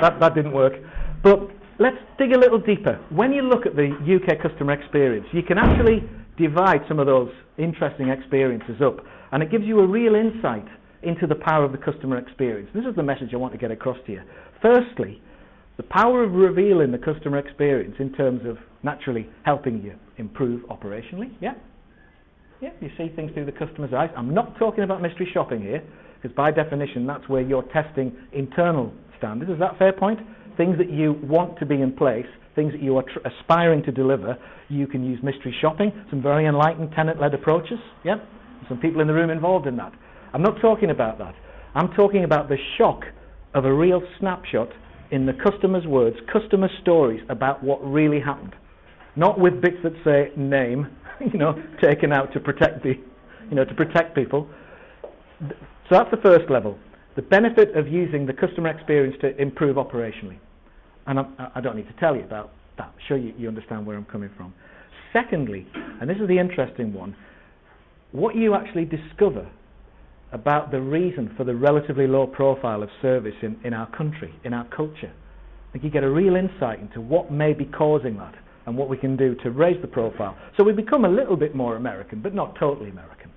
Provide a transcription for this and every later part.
that didn't work. But let's dig a little deeper. When you look at the UK customer experience, you can actually divide some of those interesting experiences up, and it gives you a real insight into the power of the customer experience. This is the message I want to get across to you. Firstly, the power of revealing the customer experience in terms of naturally helping you improve operationally. Yeah, you see things through the customer's eyes. I'm not talking about mystery shopping here, because by definition that's where you're testing internal standards. Is that a fair point? Things that you want to be in place, things that you are aspiring to deliver, you can use mystery shopping, some very enlightened tenant-led approaches. Yeah, some people in the room involved in that. I'm not talking about that. I'm talking about the shock of a real snapshot in the customer's words, customer stories about what really happened. Not with bits that say name, taken out to protect to protect people. So that's the first level. The benefit of using the customer experience to improve operationally. And I don't need to tell you about that. I'm sure you understand where I'm coming from. Secondly, and this is the interesting one, what you actually discover about the reason for the relatively low profile of service in our country, in our culture. I think you get a real insight into what may be causing that and what we can do to raise the profile. So we become a little bit more American, but not totally American.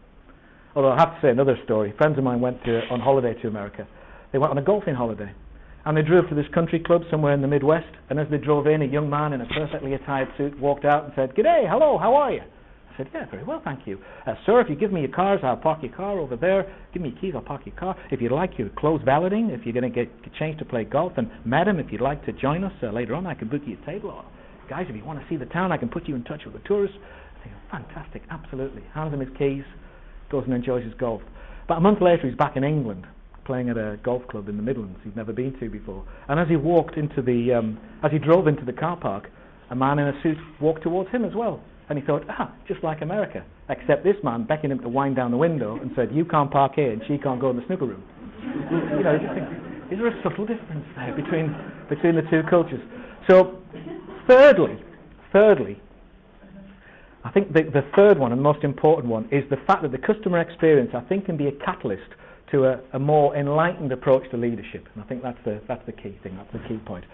Although I have to say another story. Friends of mine went on holiday to America. They went on a golfing holiday. And they drove to this country club somewhere in the Midwest. And as they drove in, a young man in a perfectly attired suit walked out and said, "G'day, hello, how are you?" I said, "Yeah, very well, thank you. Sir, if you give me your cars, I'll park your car over there. Give me your keys, I'll park your car. If you'd like your clothes balloting, if you're going to get changed to play golf, and madam, if you'd like to join us later on, I can book you a table. Or, guys, if you want to see the town, I can put you in touch with the tourists." I think, fantastic, absolutely. Hands him his keys, goes and enjoys his golf. About a month later, he's back in England, playing at a golf club in the Midlands he'd never been to before. And as he walked into as he drove into the car park, a man in a suit walked towards him as well. And he thought, just like America, except this man beckoned him to wind down the window and said, "You can't park here, and she can't go in the snooker room." You just think, is there a subtle difference there between the two cultures? So, thirdly, I think the third one and most important one is the fact that the customer experience, I think, can be a catalyst to a more enlightened approach to leadership. And I think that's the key thing, that's the key point.